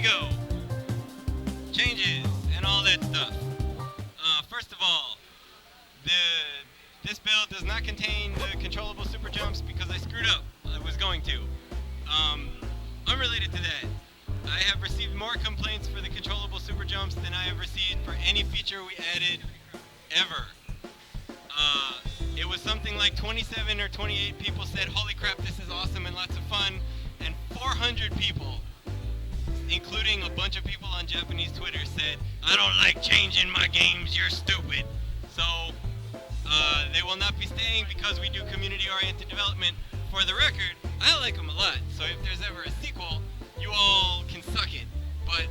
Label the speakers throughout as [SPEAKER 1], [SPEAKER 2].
[SPEAKER 1] we go. Changes and all that stuff. First of all, this build does not contain the controllable super jumps because I screwed up. I was going to. Unrelated to that, I have received more complaints for the controllable super jumps than I have received for any feature we added ever. It was something like 27 or 28 people said, holy crap, this is awesome and lots of fun, and 400 people, including a bunch of people on Japanese Twitter, said, I don't like changing my games, you're stupid. So, they will not be staying because we do community-oriented development. For the record, I like them a lot, so if there's ever a sequel, you all can suck it. But,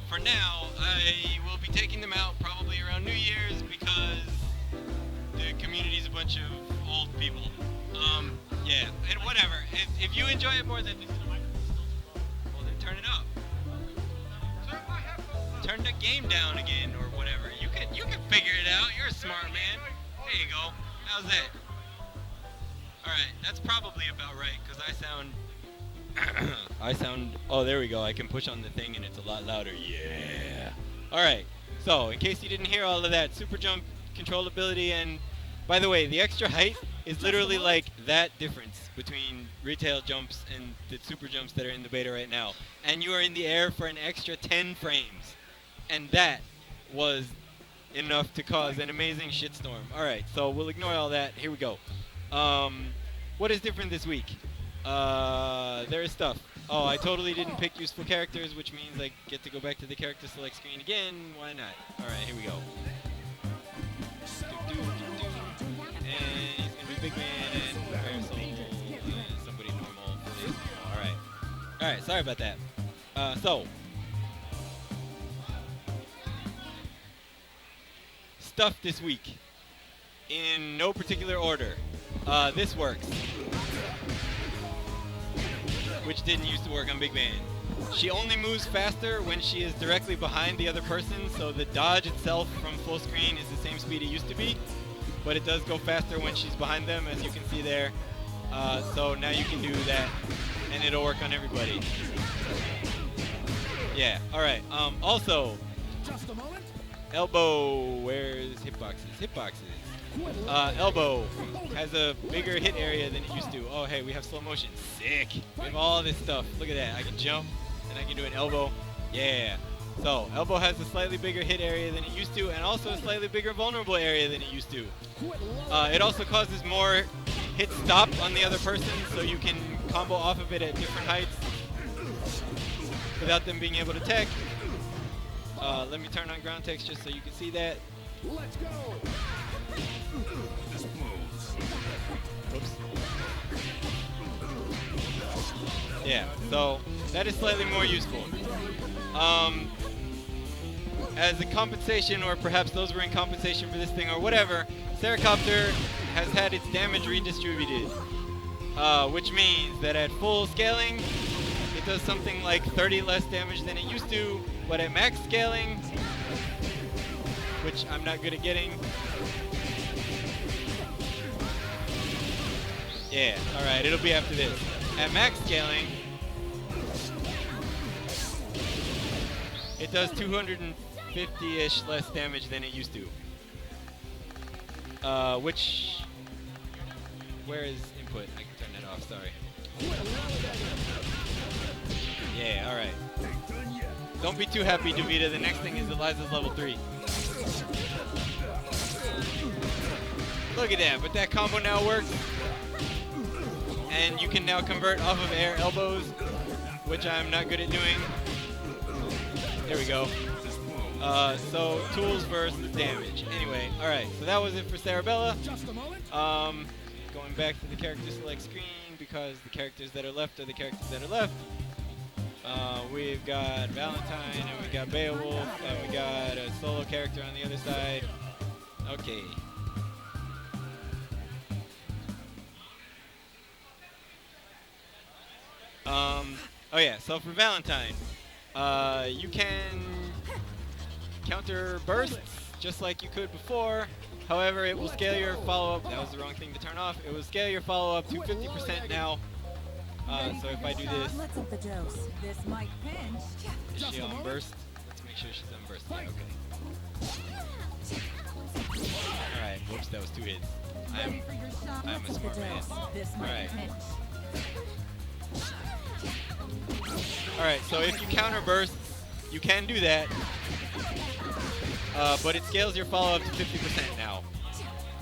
[SPEAKER 1] for now, I will be taking them out probably around New Year's because the community's a bunch of old people. Yeah, and whatever. If you enjoy it more than... Well, then turn it up. Turn the game down again or whatever. You can figure it out. You're a smart man. There you go. How's that? Alright, that's probably about right, because I sound... Oh, there we go. I can push on the thing and it's a lot louder. Yeah. Alright, so in case you didn't hear all of that, super jump controllability, and by the way, the extra height is literally like that difference between retail jumps and the super jumps that are in the beta right now. And you are in the air for an extra 10 frames. And that was enough to cause an amazing shitstorm. Alright, so we'll ignore all that. Here we go. What is different this week? There is stuff. Oh, I totally didn't pick useful characters, which means I get to go back to the character select screen again. Why not? Alright, here we go. And he's gonna be Big Man and Parasol and somebody normal. Alright. Alright, sorry about that. So. Stuff this week. In no particular order. This works. Which didn't used to work on Big Man. She only moves faster when she is directly behind the other person, so the dodge itself from full screen is the same speed it used to be, but it does go faster when she's behind them, as you can see there. So now you can do that, and it'll work on everybody. Yeah, alright. Also, Elbow, where's hitboxes? Hitboxes. Elbow has a bigger hit area than it used to. Oh, hey, we have slow motion. Sick. We have all this stuff. Look at that. I can jump, and I can do an elbow. Yeah. So, Elbow has a slightly bigger hit area than it used to, and also a slightly bigger vulnerable area than it used to. It also causes more hit stop on the other person, so you can combo off of it at different heights without them being able to tech. Let me turn on ground text just so you can see that.
[SPEAKER 2] Let's go.
[SPEAKER 1] Oops. Yeah, so that is slightly more useful. As a compensation, or perhaps those were in compensation for this thing or whatever, Seracopter has had its damage redistributed, which means that at full scaling, it does something like 30 less damage than it used to, but at max scaling, which I'm not good at getting. Yeah, alright, it'll be after this. At max scaling, it does 250-ish less damage than it used to. Where is input? I can turn that off, sorry. Yeah, alright. Don't be too happy, Davida. The next thing is Eliza's level 3. Look at that, but that combo now works. And you can now convert off of air elbows, which I'm not good at doing. There we go. So, tools versus damage. Anyway, alright, so that was it for Sarabella. Going back to the character select screen, because the characters that are left are the characters that are left. We've got Valentine, and we got Beowulf, and we got a solo character on the other side. Okay. Oh yeah, so for Valentine, you can counter bursts just like you could before. However, it will scale your follow-up. That was the wrong thing to turn off. It will scale your follow-up to 50% now. So if I do this,
[SPEAKER 2] Let's up the dose. This might pinch.
[SPEAKER 1] is she on burst? Let's make sure she's on burst. Yeah, okay. Alright, whoops, that was 2 hits. I'm a smart man. Alright. Alright, so if you counter bursts, you can do that. But it scales your follow-up to 50% now.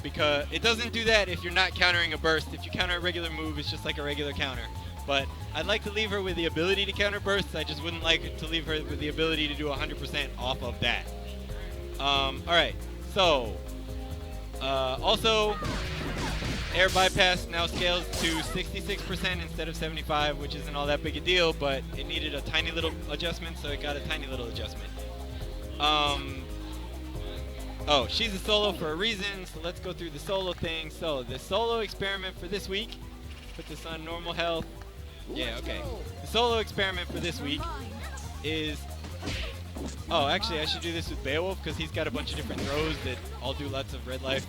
[SPEAKER 1] Because it doesn't do that if you're not countering a burst. If you counter a regular move, it's just like a regular counter. But I'd like to leave her with the ability to counter bursts. I just wouldn't like to leave her with the ability to do 100% off of that. Alright, so also air bypass now scales to 66% instead of 75, which isn't all that big a deal, but it needed a tiny little adjustment, so it got a tiny little adjustment. Oh, she's a solo for a reason, so let's go through the solo thing. So the solo experiment for this week, put this on normal health. Yeah, okay. The solo experiment for this week is, oh, actually I should do this with Beowulf because he's got a bunch of different throws that all do lots of red life.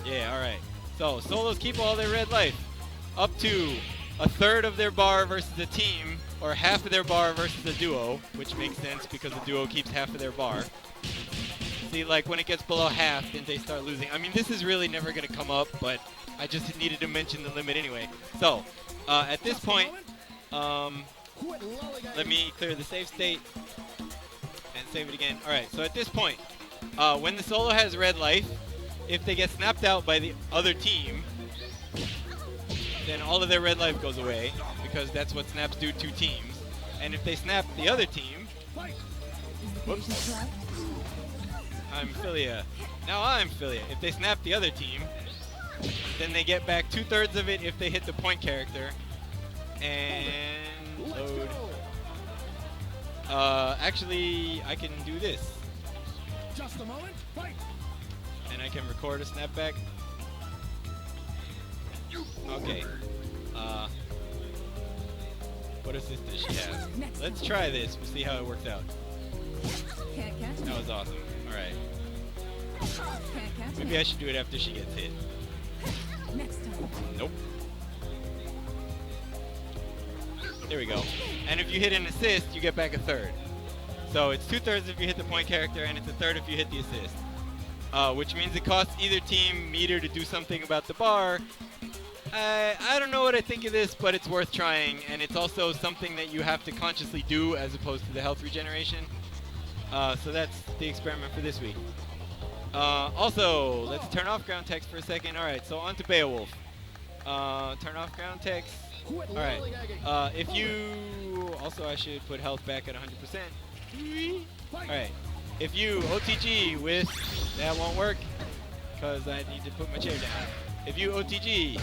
[SPEAKER 1] Yeah, alright. So solos keep all their red life up to a third of their bar versus a team, or half of their bar versus a duo, which makes sense because the duo keeps half of their bar. See, like when it gets below half, then they start losing. I mean, this is really never going to come up, but I just needed to mention the limit anyway. So, at this point, let me clear the save state and save it again. Alright, so at this point, when the solo has red life, if they get snapped out by the other team, then all of their red life goes away, because that's what snaps do to teams. And if they snap the other team, whoops, I'm Philia. Now I'm Philia. If they snap the other team, then they get back 2/3 of it if they hit the point character. And load. Actually, I can do this.
[SPEAKER 3] Just a moment. Fight.
[SPEAKER 1] And I can record a snapback. Okay. What assist does she have? Let's try this. We'll see how it works out.
[SPEAKER 2] Can't catch me.
[SPEAKER 1] That was awesome. Alright.
[SPEAKER 2] Can't catch
[SPEAKER 1] Maybe
[SPEAKER 2] me.
[SPEAKER 1] I should do it after she gets hit.
[SPEAKER 2] Next time.
[SPEAKER 1] Nope. There we go. And if you hit an assist, you get back a third. So it's 2/3 if you hit the point character, and it's a third if you hit the assist. Which means it costs either team meter to do something about the bar. I don't know what I think of this, but it's worth trying, and it's also something that you have to consciously do as opposed to the health regeneration. So that's the experiment for this week. Also, let's turn off ground text for a second. Alright, so on to Beowulf. Turn off ground text. Alright, if you... Also, I should put health back at 100%. Alright, if you OTG with... That won't work, because I need to put my chair down. If you OTG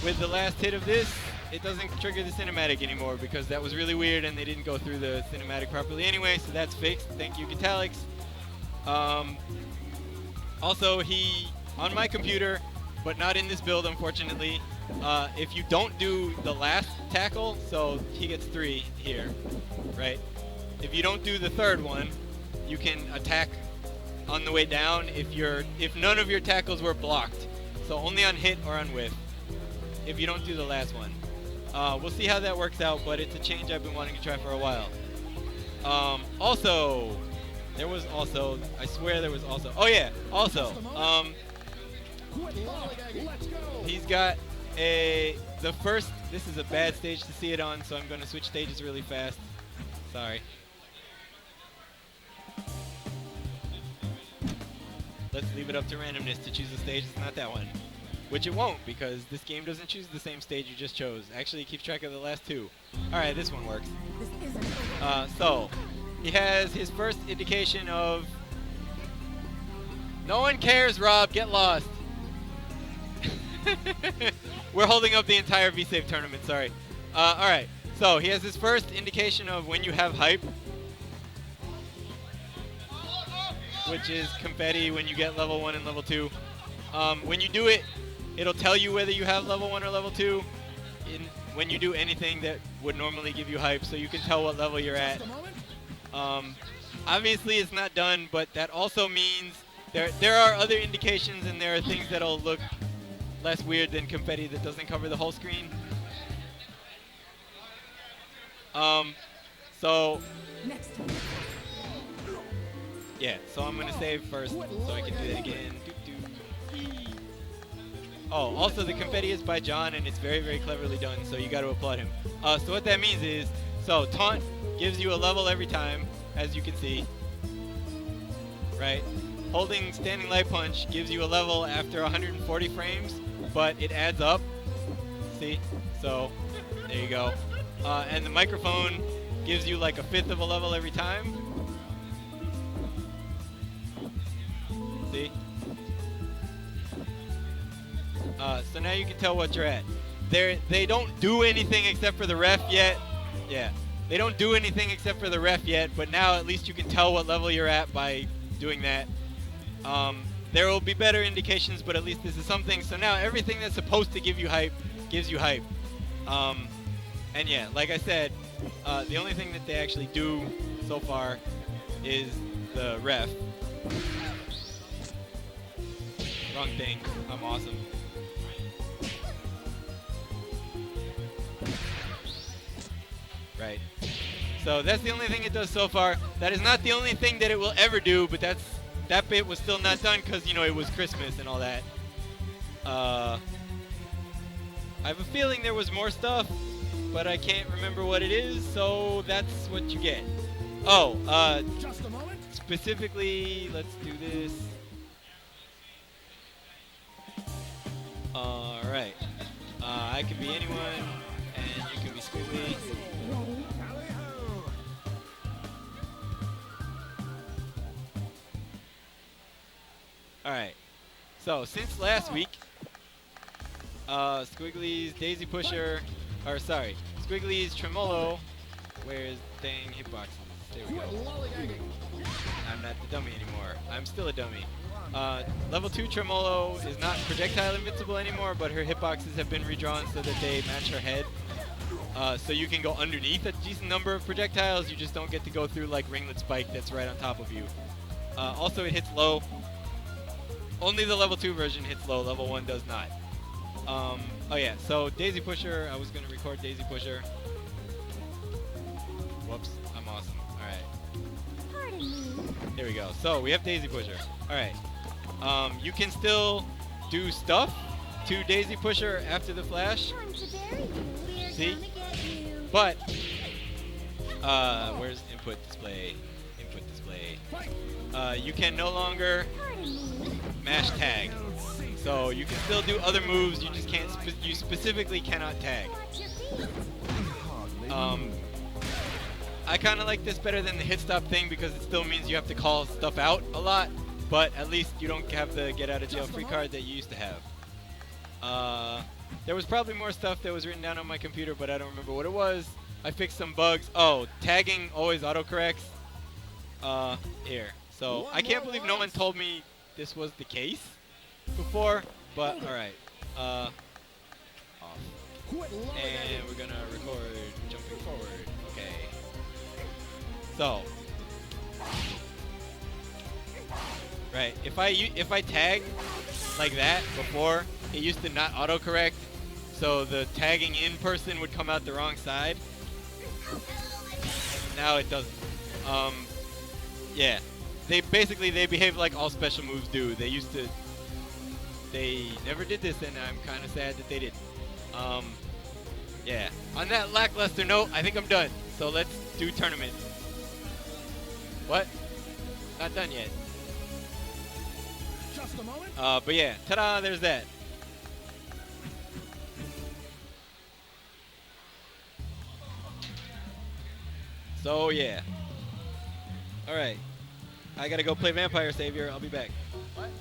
[SPEAKER 1] with the last hit of this, it doesn't trigger the cinematic anymore, because that was really weird and they didn't go through the cinematic properly anyway, so that's fixed. Thank you, Catalix. Also, on my computer, but not in this build, unfortunately, if you don't do the last tackle, so he gets 3 here, right? If you don't do the third one, you can attack on the way down if none of your tackles were blocked. So only on hit or on whiff, if you don't do the last one. We'll see how that works out, but it's a change I've been wanting to try for a while. Also, there was also, I swear there was also, oh yeah, also, he's got the first, this is a bad stage to see it on, so I'm going to switch stages really fast. Sorry. Let's leave it up to randomness to choose a stage that's not that one. Which it won't, because this game doesn't choose the same stage you just chose. Actually, it keeps track of the last 2. Alright, this one works.
[SPEAKER 2] This isn't
[SPEAKER 1] So, he has his first indication of... No one cares, Rob. Get lost. We're holding up the entire V-Save tournament, sorry. Alright, so he has his first indication of when you have hype, which is confetti when you get level 1 and level 2. When you do it, it'll tell you whether you have level 1 or level 2 when you do anything that would normally give you hype, so you can tell what level you're at. Obviously it's not done, but that also means there are other indications, and there are things that'll look less weird than confetti that doesn't cover the whole screen. So
[SPEAKER 2] Next time.
[SPEAKER 1] yeah, so I'm gonna save first so I can do that again. Yee. Oh, also the confetti is by John and it's very, very cleverly done, so you gotta applaud him. So what that means is, so taunt gives you a level every time, as you can see. Right? Holding standing light punch gives you a level after 140 frames, but it adds up. See? So, there you go. And the microphone gives you like a fifth of a level every time. See? So now you can tell what you're at. They don't do anything except for the ref yet. Yeah. They don't do anything except for the ref yet, but now at least you can tell what level you're at by doing that. There will be better indications, but at least this is something. So now everything that's supposed to give you hype gives you hype. And yeah, like I said, the only thing that they actually do so far is the ref. Wrong thing. I'm awesome. Right. So that's the only thing it does so far. That is not the only thing that it will ever do, but that bit was still not done because, you know, it was Christmas and all that. I have a feeling there was more stuff, but I can't remember what it is, so that's what you get. Oh,
[SPEAKER 3] Just a moment.
[SPEAKER 1] specifically, let's do this. Alright. I can be anyone, and you can be Squiggly.
[SPEAKER 3] Tally-ho.
[SPEAKER 1] Alright. So, since last week, Squiggly's Daisy Pusher, or sorry, Squiggly's Tremolo, where's dang hitboxes? There we go.
[SPEAKER 3] Quit lollygagging.
[SPEAKER 1] I'm not the dummy anymore. I'm still a dummy. Level 2 Tremolo is not projectile invincible anymore, but her hitboxes have been redrawn so that they match her head. So you can go underneath a decent number of projectiles, you just don't get to go through like Ringlet Spike that's right on top of you. Also it hits low. Only the level 2 version hits low, level 1 does not. Oh yeah, so Daisy Pusher, I was going to record Daisy Pusher. Whoops, I'm awesome. Alright. There we go. So we have Daisy Pusher. Alright. You can still do stuff to Daisy Pusher after the flash. See? But, where's input display? Input display. You can no longer mash tag. So you can still do other moves, you just can't, you specifically cannot tag. I kind of like this better than the hit stop thing because it still means you have to call stuff out a lot, but at least you don't have the get out of jail free card that you used to have. There was probably more stuff that was written down on my computer, but I don't remember what it was. I fixed some bugs. Oh, tagging always autocorrects. Here. So I can't believe no one told me this was the case before, but alright. Off.
[SPEAKER 3] Quit lollygagging.
[SPEAKER 1] And we're gonna record jumping forward. Okay. So. Right. If I tag like that before, it used to not autocorrect, so the tagging in person would come out the wrong side. Now it doesn't. Yeah. They behave like all special moves do. They never did this, and I'm kind of sad that they didn't. Yeah. On that lackluster note, I think I'm done. So let's do tournament. What? Not done yet.
[SPEAKER 3] Just a moment.
[SPEAKER 1] But yeah, ta-da, there's that. So yeah. Alright. I gotta go play Vampire Savior. I'll be back. What?